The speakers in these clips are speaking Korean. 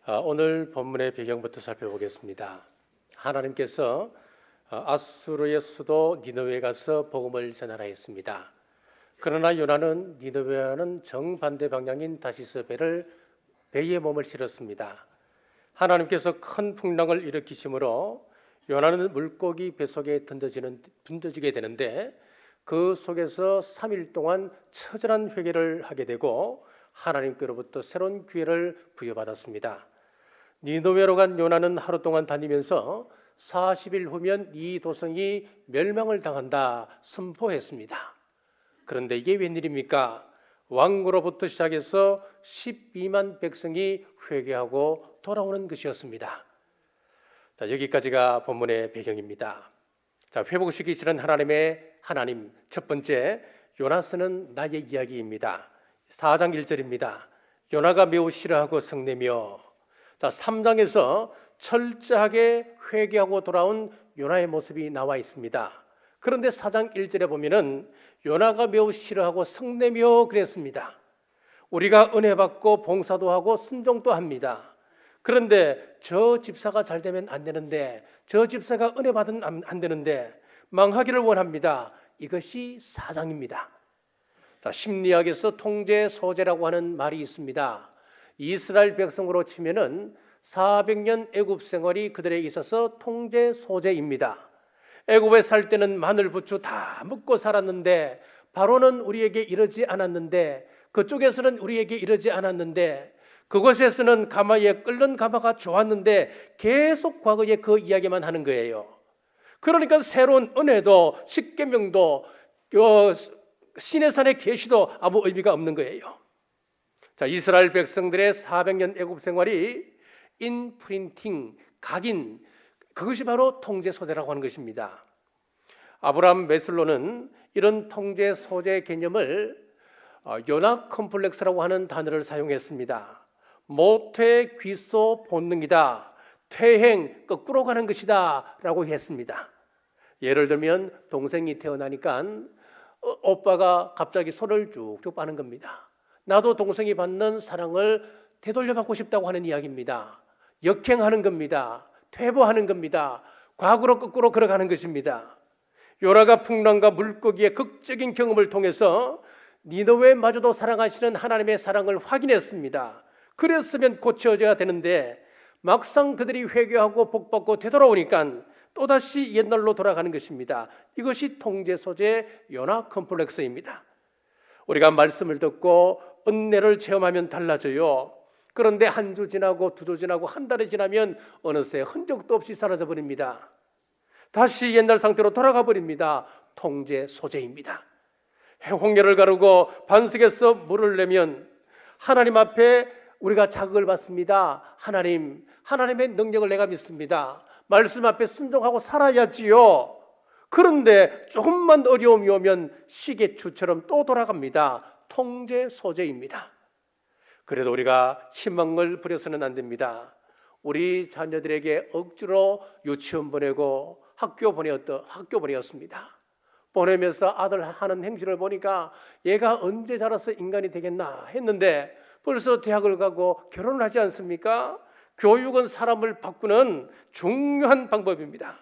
오늘 본문의 배경부터 살펴보겠습니다. 하나님께서 아수르의 수도 니느웨에 가서 복음을 전하라 했습니다. 그러나 요나는 니느웨와는 정반대 방향인 다시스 배에 몸을 실었습니다. 하나님께서 큰 풍랑을 일으키심으로 요나는 물고기 뱃속에 던져지게 되는데 그 속에서 3일 동안 처절한 회개를 하게 되고 하나님께로부터 새로운 기회를 부여받았습니다. 니느웨로 간 요나는 하루 동안 다니면서 40일 후면 이 도성이 멸망을 당한다 선포했습니다. 그런데 이게 웬일입니까? 왕으로부터 시작해서 12만 백성이 회개하고 돌아오는 것이었습니다. 자, 여기까지가 본문의 배경입니다. 자, 회복시키시는 하나님 첫 번째, 요나서는 나의 이야기입니다. 4장 1절입니다. 요나가 매우 싫어하고 성내며. 자, 3장에서 철저하게 회개하고 돌아온 요나의 모습이 나와 있습니다. 그런데 4장 1절에 보면은 요나가 매우 싫어하고 성내며 그랬습니다. 우리가 은혜 받고 봉사도 하고 순종도 합니다. 그런데 저 집사가 잘 되면 안 되는데, 저 집사가 은혜 받으면 안 되는데 망하기를 원합니다. 이것이 4장입니다. 자, 심리학에서 통제 소재라고 하는 말이 있습니다. 이스라엘 백성으로 치면은 400년 애굽 생활이 그들에게 있어서 통제 소재입니다. 애굽에 살 때는 마늘, 부추 다 먹고 살았는데 바로는 우리에게 이러지 않았는데, 그쪽에서는 우리에게 이러지 않았는데, 그곳에서는 가마에 끓는 가마가 좋았는데 계속 과거의 그 이야기만 하는 거예요. 그러니까 새로운 은혜도 십계명도 시내산의 계시도 아무 의미가 없는 거예요. 자, 이스라엘 백성들의 400년 애굽 생활이 인프린팅, 각인, 그것이 바로 통제 소재라고 하는 것입니다. 아브라함 메슬로는 이런 통제 소재 개념을 요나 컴플렉스라고 하는 단어를 사용했습니다. 모퇴 귀소 본능이다, 퇴행, 거꾸로 가는 것이다 라고 했습니다. 예를 들면 동생이 태어나니까 오빠가 갑자기 손을 쭉쭉 빠는 겁니다. 나도 동생이 받는 사랑을 되돌려받고 싶다고 하는 이야기입니다. 역행하는 겁니다. 퇴보하는 겁니다. 과거로 거꾸로 걸어가는 것입니다. 요나가 풍랑과 물고기의 극적인 경험을 통해서 니느웨마저도 사랑하시는 하나님의 사랑을 확인했습니다. 그랬으면 고쳐져야 되는데 막상 그들이 회개하고 복받고 되돌아오니까 또다시 옛날로 돌아가는 것입니다. 이것이 통제 소재 요나 컴플렉스입니다. 우리가 말씀을 듣고 은혜를 체험하면 달라져요. 그런데 한 주 지나고 두 주 지나고 한 달이 지나면 어느새 흔적도 없이 사라져 버립니다. 다시 옛날 상태로 돌아가 버립니다. 통제 소재입니다. 홍해를 가르고 반석에서 물을 내면 하나님 앞에 우리가 자극을 받습니다. 하나님의 능력을 내가 믿습니다. 말씀 앞에 순종하고 살아야지요. 그런데 조금만 어려움이 오면 시계추처럼 또 돌아갑니다. 통제 소재입니다. 그래도 우리가 희망을 버려서는 안 됩니다. 우리 자녀들에게 억지로 유치원 보내고 학교 보내었습니다. 보내면서 아들 하는 행실을 보니까 얘가 언제 자라서 인간이 되겠나 했는데 벌써 대학을 가고 결혼을 하지 않습니까? 교육은 사람을 바꾸는 중요한 방법입니다.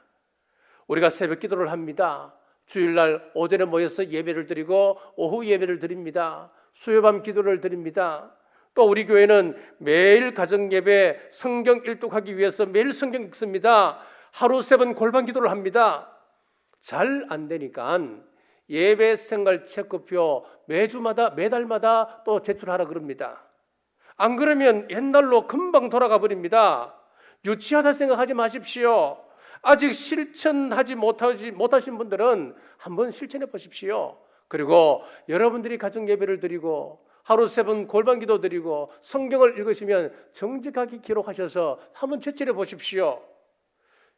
우리가 새벽 기도를 합니다. 주일날 오전에 모여서 예배를 드리고 오후 예배를 드립니다. 수요밤 기도를 드립니다. 또 우리 교회는 매일 가정예배 성경 일독하기 위해서 매일 성경 읽습니다. 하루 3번 골반 기도를 합니다. 잘 안 되니까 예배 생활 체크표 매달마다 또 제출하라 그럽니다. 안 그러면 옛날로 금방 돌아가 버립니다. 유치하다 생각하지 마십시오. 아직 실천하지 못하신 분들은 한번 실천해 보십시오. 그리고 여러분들이 가정 예배를 드리고 하루 3번 골반 기도 드리고 성경을 읽으시면 정직하게 기록하셔서 한번 제출해 보십시오.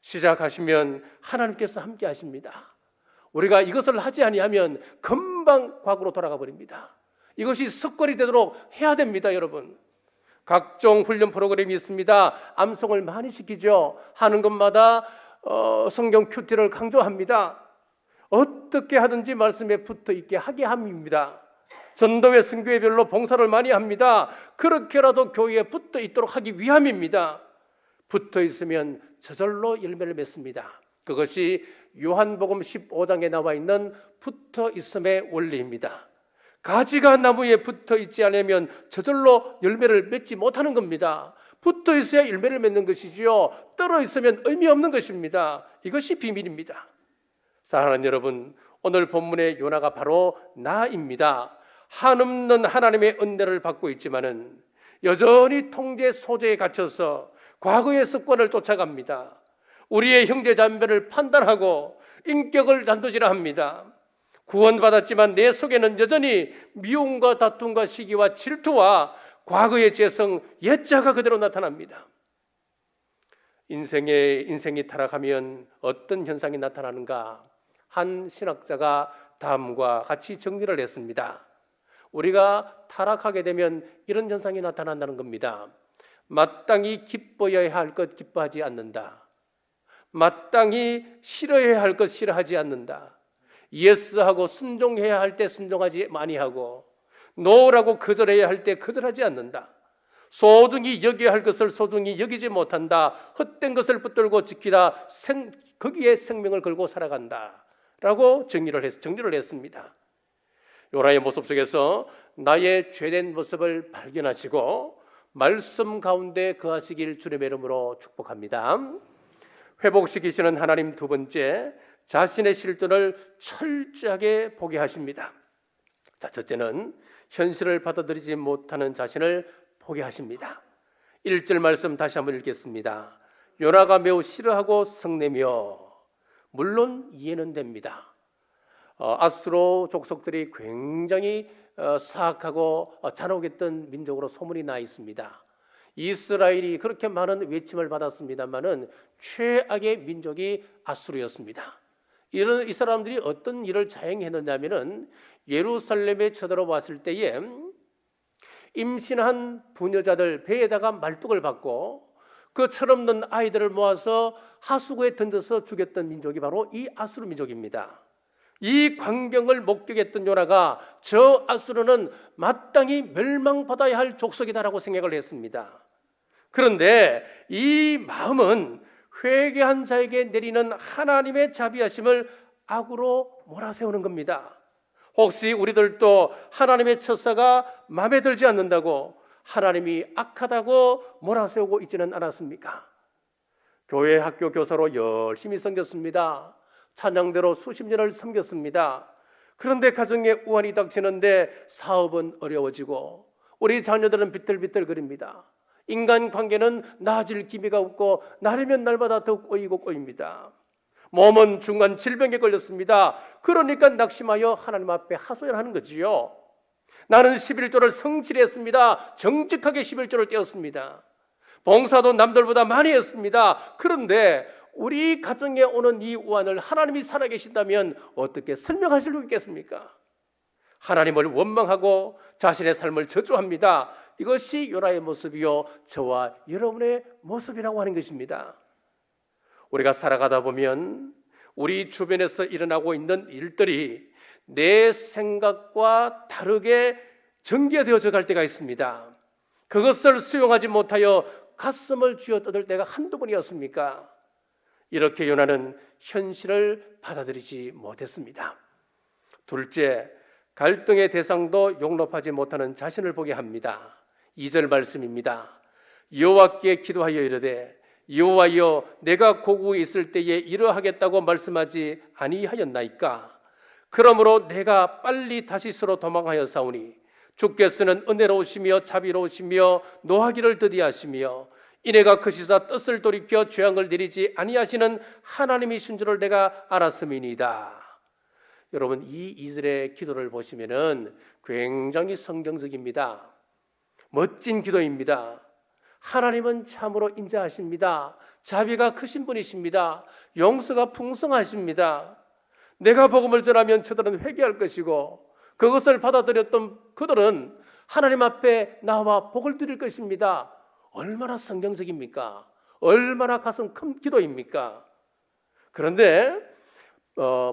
시작하시면 하나님께서 함께 하십니다. 우리가 이것을 하지 아니하면 금방 과거로 돌아가 버립니다. 이것이 습관이 되도록 해야 됩니다, 여러분. 각종 훈련 프로그램이 있습니다. 암송을 많이 시키죠. 하는 것마다 성경 큐티를 강조합니다. 어떻게 하든지 말씀에 붙어 있게 하게 합니다. 전도회 선교회별로 봉사를 많이 합니다. 그렇게라도 교회에 붙어 있도록 하기 위함입니다. 붙어 있으면 저절로 열매를 맺습니다. 그것이 요한복음 15장에 나와 있는 붙어 있음의 원리입니다. 가지가 나무에 붙어 있지 않으면 저절로 열매를 맺지 못하는 겁니다. 붙어 있어야 열매를 맺는 것이지요. 떨어 있으면 의미 없는 것입니다. 이것이 비밀입니다. 사랑하는 여러분, 오늘 본문의 요나가 바로 나입니다. 한없는 하나님의 은혜를 받고 있지만은 여전히 통제 소재에 갇혀서 과거의 습관을 쫓아갑니다. 우리의 형제 자매를 판단하고 인격을 단도질합니다. 구원받았지만 내 속에는 여전히 미움과 다툼과 시기와 질투와 과거의 죄성, 옛자가 그대로 나타납니다. 인생이 타락하면 어떤 현상이 나타나는가? 한 신학자가 다음과 같이 정리를 했습니다. 우리가 타락하게 되면 이런 현상이 나타난다는 겁니다. 마땅히 기뻐해야 할 것 기뻐하지 않는다. 마땅히 싫어해야 할 것 싫어하지 않는다. 예스하고 순종해야 할 때 순종하지 많이 하고, 노라고 거절해야 할 때 거절하지 않는다. 소중히 여겨야 할 것을 소중히 여기지 못한다. 헛된 것을 붙들고 지키다 거기에 생명을 걸고 살아간다 라고 정리를 했습니다. 요나의 모습 속에서 나의 죄된 모습을 발견하시고 말씀 가운데 거하시길 주님의 이름으로 축복합니다. 회복시키시는 하나님, 두 번째, 자신의 실존을 철저하게 보게 하십니다. 자, 첫째는 현실을 받아들이지 못하는 자신을 보게 하십니다. 1절 말씀 다시 한번 읽겠습니다. 요나가 매우 싫어하고 성내며, 물론 이해는 됩니다. 아수로 족속들이 굉장히 사악하고 잔혹했던 민족으로 소문이 나 있습니다. 이스라엘이 그렇게 많은 외침을 받았습니다마는 최악의 민족이 아수르였습니다. 이 사람들이 어떤 일을 자행했느냐면은 예루살렘에 쳐들어왔을 때에 임신한 부녀자들 배에다가 말뚝을 받고 그 철없는 아이들을 모아서 하수구에 던져서 죽였던 민족이 바로 이 아수르 민족입니다. 이 광경을 목격했던 요나가 저 아수르는 마땅히 멸망받아야 할 족속이다라고 생각을 했습니다. 그런데 이 마음은 회개한 자에게 내리는 하나님의 자비하심을 악으로 몰아세우는 겁니다. 혹시 우리들도 하나님의 처사가 마음에 들지 않는다고 하나님이 악하다고 몰아세우고 있지는 않았습니까? 교회 학교 교사로 열심히 섬겼습니다. 찬양대로 수십 년을 섬겼습니다. 그런데 가정에 우환이 닥치는데 사업은 어려워지고 우리 자녀들은 비틀비틀거립니다. 인간관계는 나아질 기미가 없고 날이면 날마다 더 꼬입니다. 몸은 중한 질병에 걸렸습니다. 그러니까 낙심하여 하나님 앞에 하소연하는 거지요. 나는 11조를 성실했습니다. 정직하게 11조를 떼었습니다. 봉사도 남들보다 많이 했습니다. 그런데 우리 가정에 오는 이 우환을 하나님이 살아계신다면 어떻게 설명하실 수 있겠습니까? 하나님을 원망하고 자신의 삶을 저주합니다. 이것이 요나의 모습이요, 저와 여러분의 모습이라고 하는 것입니다. 우리가 살아가다 보면 우리 주변에서 일어나고 있는 일들이 내 생각과 다르게 전개되어져 갈 때가 있습니다. 그것을 수용하지 못하여 가슴을 쥐어뜯을 때가 한두 번이었습니까? 이렇게 요나는 현실을 받아들이지 못했습니다. 둘째, 갈등의 대상도 용납하지 못하는 자신을 보게 합니다. 2절 말씀입니다. 여호와께 기도하여 이르되 여호와여, 내가 고국에 있을 때에 이러하겠다고 말씀하지 아니하였나이까? 그러므로 내가 빨리 다시스로 도망하여 싸우니 주께서는 은혜로우시며 자비로우시며 노하기를 더디하시며 이내가 크시사 뜻을 돌이켜 죄악을 내리지 아니하시는 하나님이신 줄을 내가 알았음이니이다. 여러분, 이 이스라엘의 기도를 보시면은 굉장히 성경적입니다. 멋진 기도입니다. 하나님은 참으로 인자하십니다. 자비가 크신 분이십니다. 용서가 풍성하십니다. 내가 복음을 전하면 저들은 회개할 것이고 그것을 받아들였던 그들은 하나님 앞에 나와 복을 드릴 것입니다. 얼마나 성경적입니까? 얼마나 가슴 큰 기도입니까? 그런데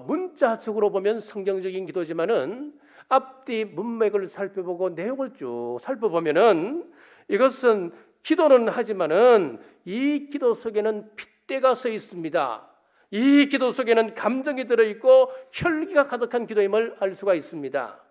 문자적으로 보면 성경적인 기도지만은 앞뒤 문맥을 살펴보고 내용을 쭉 살펴보면은 이것은 기도는 하지만은 이 기도 속에는 핏대가 서 있습니다. 이 기도 속에는 감정이 들어있고 혈기가 가득한 기도임을 알 수가 있습니다.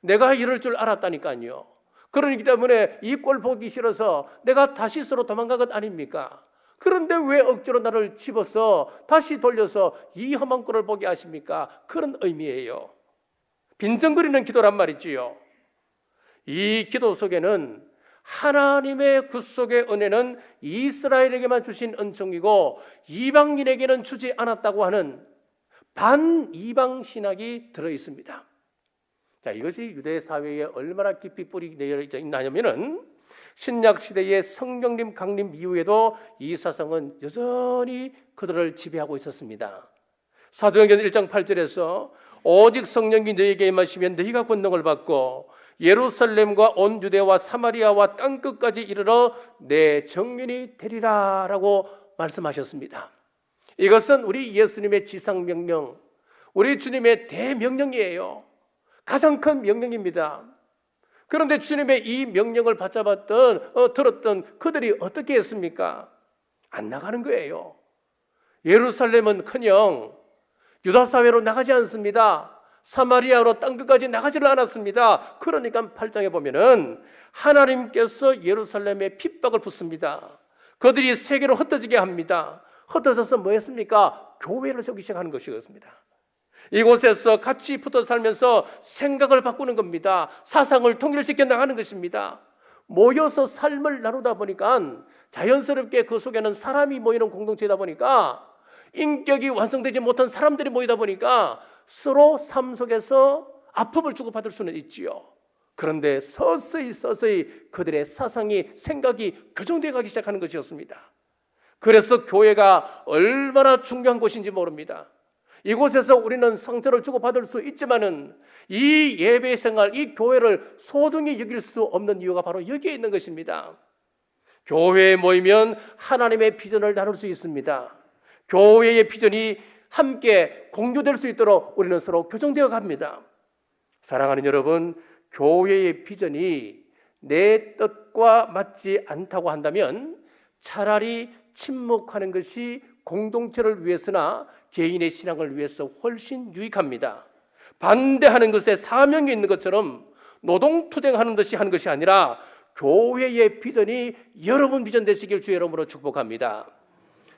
내가 이럴 줄 알았다니까요. 그러기 때문에 이 꼴 보기 싫어서 내가 다시스로 도망간 것 아닙니까? 그런데 왜 억지로 나를 집어서 다시 돌려서 이 험한 꼴을 보게 하십니까? 그런 의미예요. 빈정거리는 기도란 말이지요. 이 기도 속에는 하나님의 구속의 은혜는 이스라엘에게만 주신 은총이고 이방인에게는 주지 않았다고 하는 반이방 신학이 들어 있습니다. 자, 이것이 유대 사회에 얼마나 깊이 뿌리 내려 있냐면은 신약 시대의 성령님 강림 이후에도 이 사상은 여전히 그들을 지배하고 있었습니다. 사도행전 1장 8절에서 오직 성령이 너희에게 임하시면 너희가 권능을 받고 예루살렘과 온 유대와 사마리아와 땅끝까지 이르러 내 정인이 되리라 라고 말씀하셨습니다. 이것은 우리 예수님의 지상명령, 우리 주님의 대명령이에요. 가장 큰 명령입니다. 그런데 주님의 이 명령을 들었던 그들이 어떻게 했습니까? 안 나가는 거예요. 예루살렘은커녕 유다 사회로 나가지 않습니다. 사마리아로 땅끝까지 나가지를 않았습니다. 그러니까 8장에 보면은 하나님께서 예루살렘에 핍박을 붓습니다. 그들이 세계로 흩어지게 합니다. 흩어져서 뭐 했습니까? 교회를 세우기 시작하는 것이었습니다. 이곳에서 같이 붙어 살면서 생각을 바꾸는 겁니다. 사상을 통일시켜 나가는 것입니다. 모여서 삶을 나누다 보니까 자연스럽게 그 속에는 사람이 모이는 공동체이다 보니까 인격이 완성되지 못한 사람들이 모이다 보니까 서로 삶 속에서 아픔을 주고받을 수는 있지요. 그런데 서서히 그들의 사상이, 생각이 교정되어 가기 시작하는 것이었습니다. 그래서 교회가 얼마나 중요한 곳인지 모릅니다. 이곳에서 우리는 상처를 주고받을 수 있지만은 이 예배 생활, 이 교회를 소중히 여길 수 없는 이유가 바로 여기에 있는 것입니다. 교회에 모이면 하나님의 비전을 나눌 수 있습니다. 교회의 비전이 함께 공유될 수 있도록 우리는 서로 교정되어 갑니다. 사랑하는 여러분, 교회의 비전이 내 뜻과 맞지 않다고 한다면 차라리 침묵하는 것이 공동체를 위해서나 개인의 신앙을 위해서 훨씬 유익합니다. 반대하는 것에 사명이 있는 것처럼 노동투쟁하는 듯이 하는 것이 아니라 교회의 비전이 여러분 비전 되시길 주의 이름으로 축복합니다.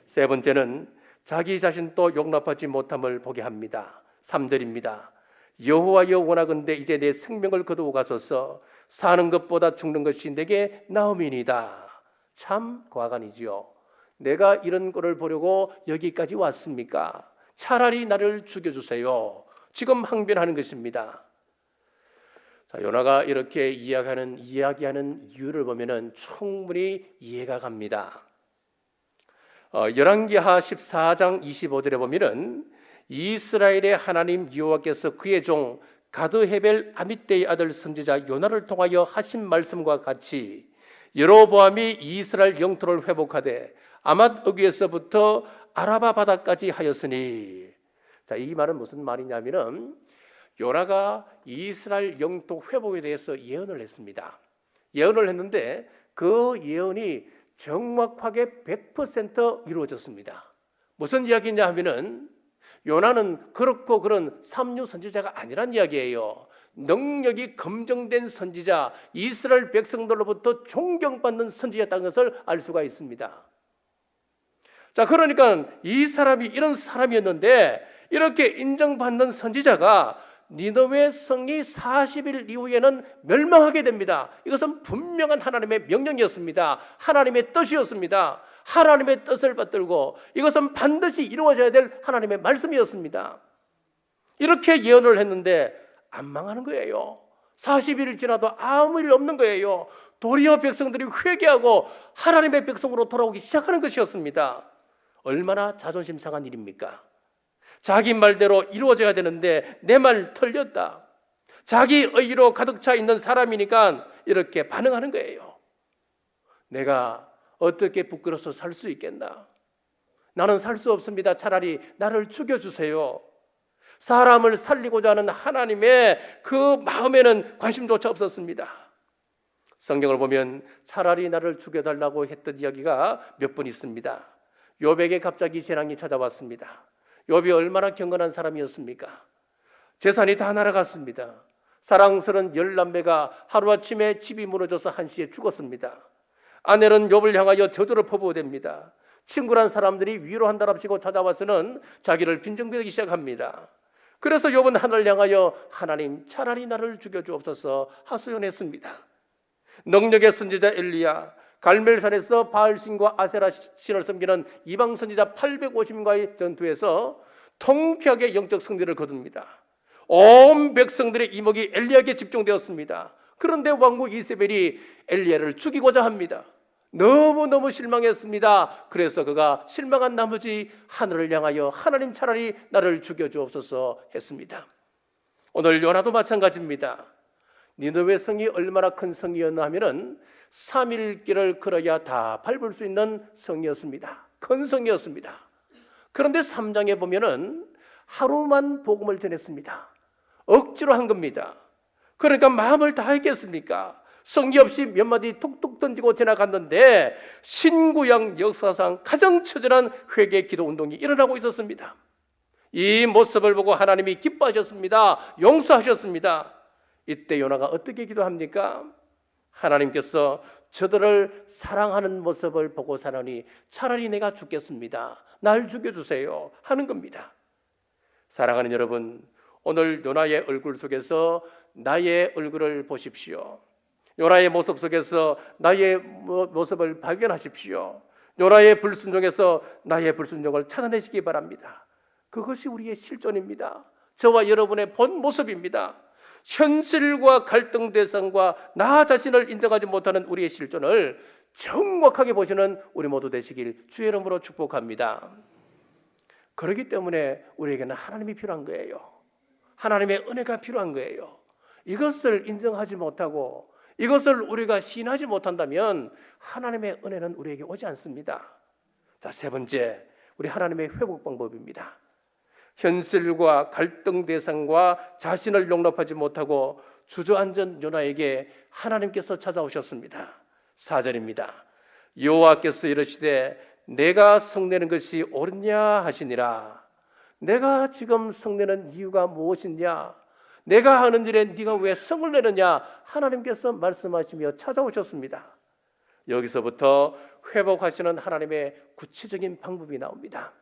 세 번째는 자기 자신도 용납하지 못함을 보게 합니다. 3절입니다. 여호와여 원하건대 이제 내 생명을 거두어 가소서. 사는 것보다 죽는 것이 내게 나음이니이다. 참 과간이지요. 내가 이런 꼴을 보려고 여기까지 왔습니까? 차라리 나를 죽여주세요. 지금 항변하는 것입니다. 자, 요나가 이렇게 이야기하는 이유를 보면은 충분히 이해가 갑니다. 열왕기하 14장 25절에 보면은 이스라엘의 하나님 여호와께서 그의 종 가드헤벨 아mit대의 아들 선지자 요나를 통하여 하신 말씀과 같이 여로보암이 이스라엘 영토를 회복하되 아맛 어귀에서부터 아라바 바다까지 하였으니. 자, 이 말은 무슨 말이냐면은 요나가 이스라엘 영토 회복에 대해서 예언을 했습니다. 예언을 했는데 그 예언이 정확하게 100% 이루어졌습니다. 무슨 이야기냐 하면은 요나는 그렇고 그런 삼류 선지자가 아니란 이야기예요. 능력이 검증된 선지자, 이스라엘 백성들로부터 존경받는 선지자였다는 것을 알 수가 있습니다. 자, 그러니까 이 사람이 이런 사람이었는데 이렇게 인정받는 선지자가 니느웨 성이 40일 이후에는 멸망하게 됩니다. 이것은 분명한 하나님의 명령이었습니다. 하나님의 뜻이었습니다. 하나님의 뜻을 받들고 이것은 반드시 이루어져야 될 하나님의 말씀이었습니다. 이렇게 예언을 했는데 안 망하는 거예요. 40일이 지나도 아무 일 없는 거예요. 도리어 백성들이 회개하고 하나님의 백성으로 돌아오기 시작하는 것이었습니다. 얼마나 자존심 상한 일입니까? 자기 말대로 이루어져야 되는데 내 말 틀렸다. 자기 의로 가득 차 있는 사람이니까 이렇게 반응하는 거예요. 내가 어떻게 부끄러워서 살 수 있겠나? 나는 살 수 없습니다. 차라리 나를 죽여주세요. 사람을 살리고자 하는 하나님의 그 마음에는 관심조차 없었습니다. 성경을 보면 차라리 나를 죽여달라고 했던 이야기가 몇 번 있습니다. 욥에게 갑자기 재난이 찾아왔습니다. 욥이 얼마나 경건한 사람이었습니까? 재산이 다 날아갔습니다. 사랑스러운 10남매가 하루아침에 집이 무너져서 한시에 죽었습니다. 아내는 욥을 향하여 저주를 퍼부어댑니다. 친구란 사람들이 위로한다랍시고 찾아와서는 자기를 빈정대기 시작합니다. 그래서 욥은 하늘을 향하여 하나님 차라리 나를 죽여주옵소서 하소연했습니다. 능력의 선지자 엘리야, 갈멜산에서 바알신과 아세라 신을 섬기는 이방 선지자 850인과의 전투에서 통쾌하게 영적 승리를 거둡니다. 온 백성들의 이목이 엘리야에게 집중되었습니다. 그런데 왕국 이세벨이 엘리야를 죽이고자 합니다. 너무너무 실망했습니다. 그래서 그가 실망한 나머지 하늘을 향하여 하나님 차라리 나를 죽여주옵소서 했습니다. 오늘 요나도 마찬가지입니다. 니느웨 성이 얼마나 큰 성이었나 하면은 3일길을 걸어야 다 밟을 수 있는 성이었습니다. 큰 성이었습니다. 그런데 3장에 보면은 하루만 복음을 전했습니다. 억지로 한 겁니다. 그러니까 마음을 다했겠습니까? 성의 없이 몇 마디 툭툭 던지고 지나갔는데 신구약 역사상 가장 처절한 회개 기도 운동이 일어나고 있었습니다. 이 모습을 보고 하나님이 기뻐하셨습니다. 용서하셨습니다. 이때 요나가 어떻게 기도합니까? 하나님께서 저들을 사랑하는 모습을 보고 사노니 차라리 내가 죽겠습니다. 날 죽여주세요 하는 겁니다. 사랑하는 여러분, 오늘 요나의 얼굴 속에서 나의 얼굴을 보십시오. 요나의 모습 속에서 나의 모습을 발견하십시오. 요나의 불순종에서 나의 불순종을 찾아내시기 바랍니다. 그것이 우리의 실존입니다. 저와 여러분의 본 모습입니다. 현실과 갈등 대상과 나 자신을 인정하지 못하는 우리의 실존을 정확하게 보시는 우리 모두 되시길 주의 이름으로 축복합니다. 그렇기 때문에 우리에게는 하나님이 필요한 거예요. 하나님의 은혜가 필요한 거예요. 이것을 인정하지 못하고 이것을 우리가 시인하지 못한다면 하나님의 은혜는 우리에게 오지 않습니다. 자, 세 번째, 우리 하나님의 회복 방법입니다. 현실과 갈등 대상과 자신을 용납하지 못하고 주저앉은 요나에게 하나님께서 찾아오셨습니다. 4절입니다. 여호와께서 이르시되 내가 성내는 것이 옳으냐 하시니라. 내가 지금 성내는 이유가 무엇이냐? 내가 하는 일에 네가 왜 성을 내느냐? 하나님께서 말씀하시며 찾아오셨습니다. 여기서부터 회복하시는 하나님의 구체적인 방법이 나옵니다.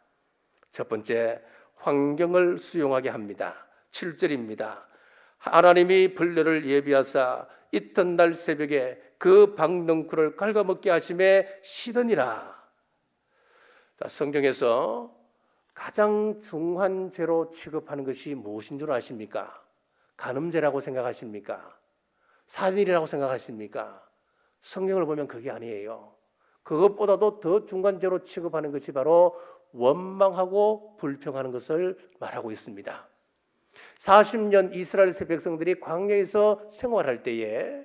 첫 번째, 환경을 수용하게 합니다. 7절입니다. 하나님이 벌레를 예비하사 이튿날 새벽에 그 박넝쿨을 갉아먹게 하심에 시드니라. 성경에서 가장 중한 죄로 취급하는 것이 무엇인 줄 아십니까? 간음죄라고 생각하십니까? 살인이라고 생각하십니까? 성경을 보면 그게 아니에요. 그것보다도 더 중한 죄로 취급하는 것이 바로 원망하고 불평하는 것을 말하고 있습니다. 40년 이스라엘 백성들이 광야에서 생활할 때에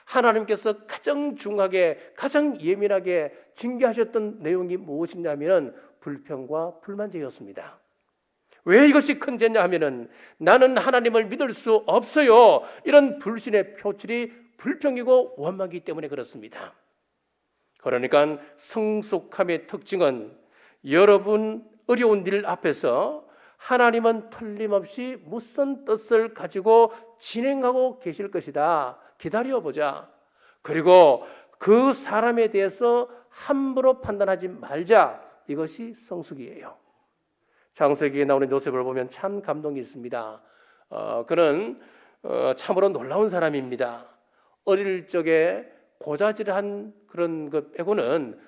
하나님께서 가장 중하게 가장 예민하게 징계하셨던 내용이 무엇이냐면 불평과 불만죄였습니다. 왜 이것이 큰 죄냐 하면은 나는 하나님을 믿을 수 없어요. 이런 불신의 표출이 불평이고 원망이기 때문에 그렇습니다. 그러니까 성숙함의 특징은 여러분 어려운 일 앞에서 하나님은 틀림없이 무슨 뜻을 가지고 진행하고 계실 것이다. 기다려보자. 그리고 그 사람에 대해서 함부로 판단하지 말자. 이것이 성숙이에요. 창세기에 나오는 요셉을 보면 참 감동이 있습니다. 그는 참으로 놀라운 사람입니다. 어릴 적에 고자질한 그런 것 빼고는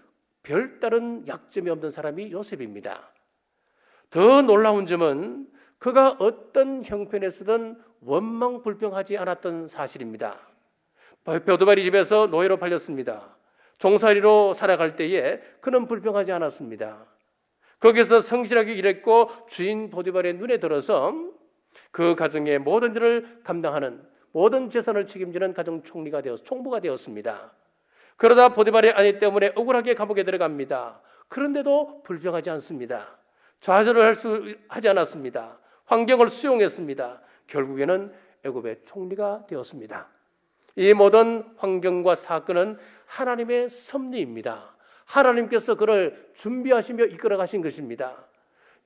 별다른 약점이 없는 사람이 요셉입니다. 더 놀라운 점은 그가 어떤 형편에서든 원망 불평하지 않았던 사실입니다. 포도바리 집에서 노예로 팔렸습니다. 종살이로 살아갈 때에 그는 불평하지 않았습니다. 거기서 성실하게 일했고 주인 포디발의 눈에 들어서 그 가정의 모든 일을 감당하는 모든 재산을 책임지는 가정 총부가 되었습니다. 그러다 포디발의 아내 때문에 억울하게 감옥에 들어갑니다. 그런데도 불평하지 않습니다. 좌절을 하지 않았습니다. 환경을 수용했습니다. 결국에는 애굽의 총리가 되었습니다. 이 모든 환경과 사건은 하나님의 섭리입니다. 하나님께서 그를 준비하시며 이끌어 가신 것입니다.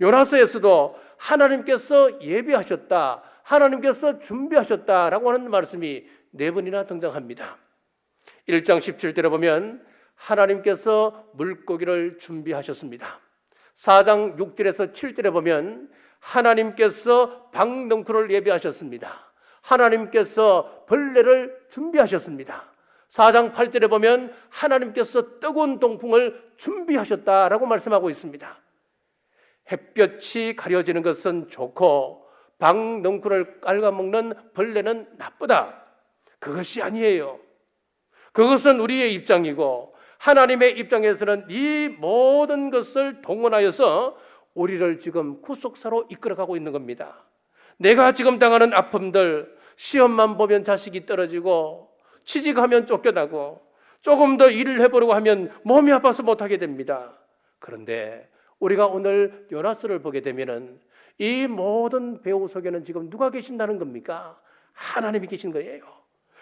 요나서에서도 하나님께서 예비하셨다, 하나님께서 준비하셨다라고 하는 말씀이 4번이나 등장합니다. 1장 17절에 보면 하나님께서 물고기를 준비하셨습니다. 4장 6절에서 7절에 보면 하나님께서 박넝쿨을 예비하셨습니다. 하나님께서 벌레를 준비하셨습니다. 4장 8절에 보면 하나님께서 뜨거운 동풍을 준비하셨다라고 말씀하고 있습니다. 햇볕이 가려지는 것은 좋고 박넝쿨을 갉아먹는 벌레는 나쁘다. 그것이 아니에요. 그것은 우리의 입장이고 하나님의 입장에서는 이 모든 것을 동원하여서 우리를 지금 구속사로 이끌어가고 있는 겁니다. 내가 지금 당하는 아픔들, 시험만 보면 자식이 떨어지고 취직하면 쫓겨나고 조금 더 일을 해보려고 하면 몸이 아파서 못하게 됩니다. 그런데 우리가 오늘 요나서를 보게 되면은 이 모든 배후 속에는 지금 누가 계신다는 겁니까? 하나님이 계신 거예요.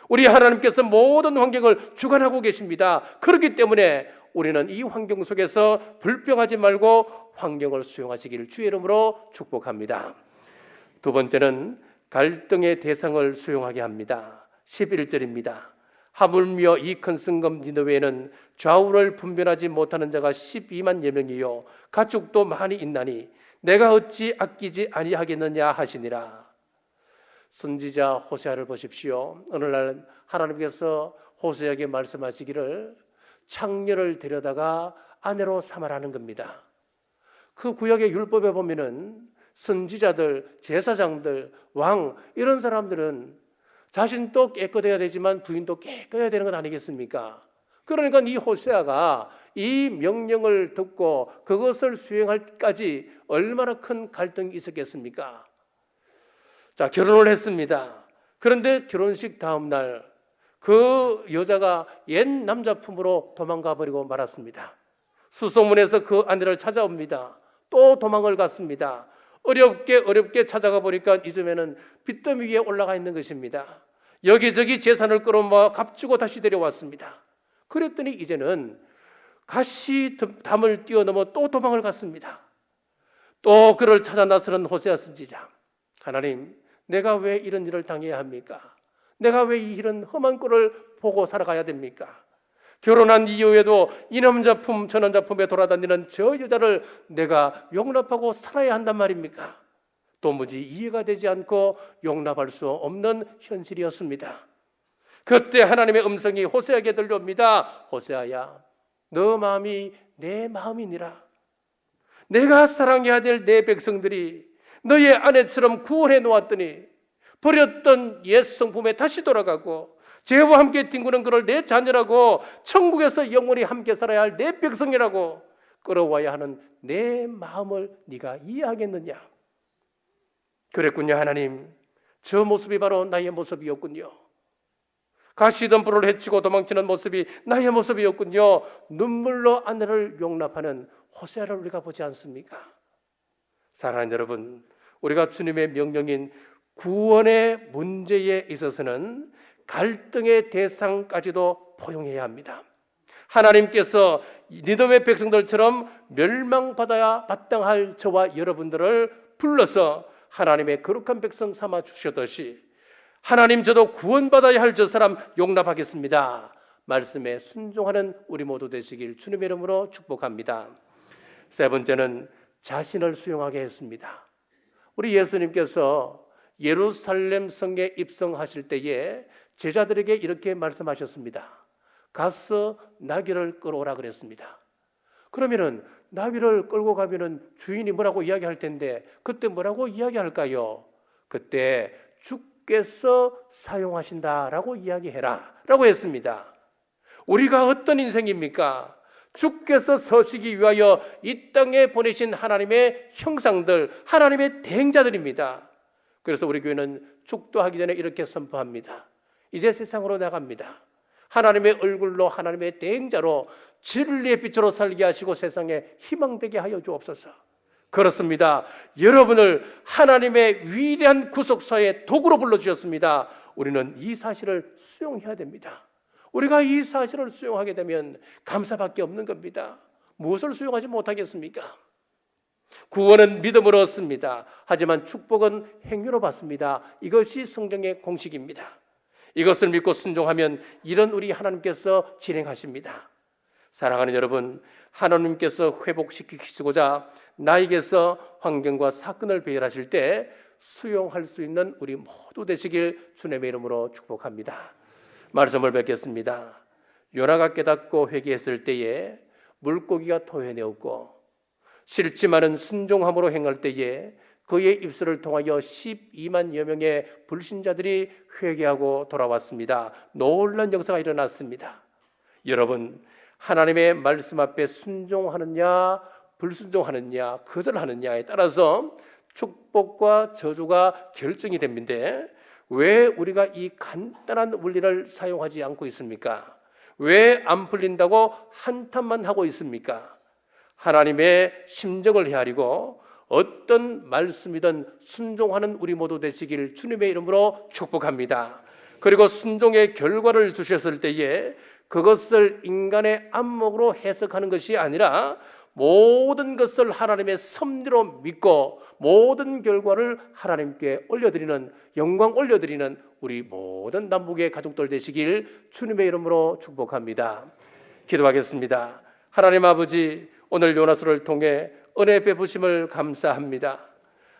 우리 하나님께서 모든 환경을 주관하고 계십니다. 그렇기 때문에 우리는 이 환경 속에서 불평하지 말고 환경을 수용하시기를 주의 이름으로 축복합니다. 두 번째는 갈등의 대상을 수용하게 합니다. 11절입니다. 하물며 이 큰 성읍 니느웨에는 좌우를 분별하지 못하는 자가 12만여 명이요 가축도 많이 있나니 내가 어찌 아끼지 아니하겠느냐 하시니라. 선지자 호세아를 보십시오. 어느 날 하나님께서 호세아에게 말씀하시기를 창녀를 데려다가 아내로 삼아라는 겁니다. 그 구약의 율법에 보면은 선지자들, 제사장들, 왕 이런 사람들은 자신도 깨끗해야 되지만 부인도 깨끗해야 되는 것 아니겠습니까? 그러니까 이 호세아가 이 명령을 듣고 그것을 수행할까지 얼마나 큰 갈등이 있었겠습니까? 자, 결혼을 했습니다. 그런데 결혼식 다음 날 그 여자가 옛 남자 품으로 도망가 버리고 말았습니다. 수소문에서 그 아내를 찾아옵니다. 또 도망을 갔습니다. 어렵게 찾아가 보니까 이쯤에는 빚더미 위에 올라가 있는 것입니다. 여기저기 재산을 끌어모아 값주고 다시 데려왔습니다. 그랬더니 이제는 가시담을 뛰어넘어 또 도망을 갔습니다. 또 그를 찾아 나서는 호세아 선지자, 하나님, 내가 왜 이런 일을 당해야 합니까? 내가 왜 이런 험한 꼴을 보고 살아가야 됩니까? 결혼한 이후에도 이 남자품 저 남자품에 돌아다니는 저 여자를 내가 용납하고 살아야 한단 말입니까? 도무지 이해가 되지 않고 용납할 수 없는 현실이었습니다. 그때 하나님의 음성이 호세아에게 들려옵니다. 호세아야, 너 마음이 내 마음이니라. 내가 사랑해야 될 내 백성들이 너의 아내처럼 구원해 놓았더니 버렸던 옛 성품에 다시 돌아가고 죄와 함께 뒹구는 그를 내 자녀라고 천국에서 영원히 함께 살아야 할 내 백성이라고 끌어와야 하는 내 마음을 네가 이해하겠느냐? 그랬군요. 하나님, 저 모습이 바로 나의 모습이었군요. 가시덤불을 헤치고 도망치는 모습이 나의 모습이었군요. 눈물로 아내를 용납하는 호세아를 우리가 보지 않습니까? 사랑하는 여러분, 우리가 주님의 명령인 구원의 문제에 있어서는 갈등의 대상까지도 포용해야 합니다. 하나님께서 니느웨 백성들처럼 멸망받아야 마땅할 저와 여러분들을 불러서 하나님의 거룩한 백성 삼아 주셨듯이 하나님, 저도 구원받아야 할 저 사람 용납하겠습니다. 말씀에 순종하는 우리 모두 되시길 주님의 이름으로 축복합니다. 세 번째는 자신을 수용하게 했습니다. 우리 예수님께서 예루살렘 성에 입성하실 때에 제자들에게 이렇게 말씀하셨습니다. 가서 나귀를 끌어오라 그랬습니다. 그러면은 나귀를 끌고 가면은 주인이 뭐라고 이야기할 텐데 그때 뭐라고 이야기할까요? 그때 주께서 사용하신다라고 이야기해라 라고 했습니다. 우리가 어떤 인생입니까? 주께서 서시기 위하여 이 땅에 보내신 하나님의 형상들, 하나님의 대행자들입니다. 그래서 우리 교회는 축도하기 전에 이렇게 선포합니다. 이제 세상으로 나갑니다. 하나님의 얼굴로, 하나님의 대행자로 진리의 빛으로 살게 하시고 세상에 희망되게 하여 주옵소서. 그렇습니다. 여러분을 하나님의 위대한 구속사의 도구로 불러주셨습니다. 우리는 이 사실을 수용해야 됩니다. 우리가 이 사실을 수용하게 되면 감사밖에 없는 겁니다. 무엇을 수용하지 못하겠습니까? 구원은 믿음으로 얻습니다. 하지만 축복은 행위로 받습니다. 이것이 성경의 공식입니다. 이것을 믿고 순종하면 이런 우리 하나님께서 진행하십니다. 사랑하는 여러분, 하나님께서 회복시키시고자 나에게서 환경과 사건을 배열하실 때 수용할 수 있는 우리 모두 되시길 주님의 이름으로 축복합니다. 말씀을 뵙겠습니다. 요나가 깨닫고 회개했을 때에 물고기가 토해내었고, 싫지만은 순종함으로 행할 때에 그의 입술을 통하여 12만여 명의 불신자들이 회개하고 돌아왔습니다. 놀라운 역사가 일어났습니다. 여러분, 하나님의 말씀 앞에 순종하느냐 불순종하느냐 거절하느냐에 따라서 축복과 저주가 결정이 됩니다. 왜 우리가 이 간단한 원리를 사용하지 않고 있습니까? 왜 안 풀린다고 한탄만 하고 있습니까? 하나님의 심정을 헤아리고 어떤 말씀이든 순종하는 우리 모두 되시길 주님의 이름으로 축복합니다. 그리고 순종의 결과를 주셨을 때에 그것을 인간의 안목으로 해석하는 것이 아니라 모든 것을 하나님의 섭리로 믿고 모든 결과를 하나님께 올려드리는, 영광 올려드리는 우리 모든 남북의 가족들 되시길 주님의 이름으로 축복합니다. 기도하겠습니다. 하나님 아버지, 오늘 요나서를 통해 은혜 베푸심을 감사합니다.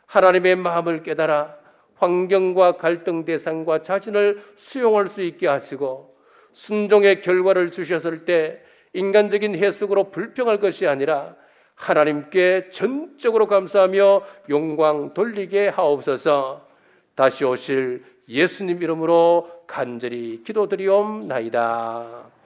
하나님의 마음을 깨달아 환경과 갈등 대상과 자신을 수용할 수 있게 하시고 순종의 결과를 주셨을 때 인간적인 해석으로 불평할 것이 아니라 하나님께 전적으로 감사하며 영광 돌리게 하옵소서. 다시 오실 예수님 이름으로 간절히 기도드리옵나이다.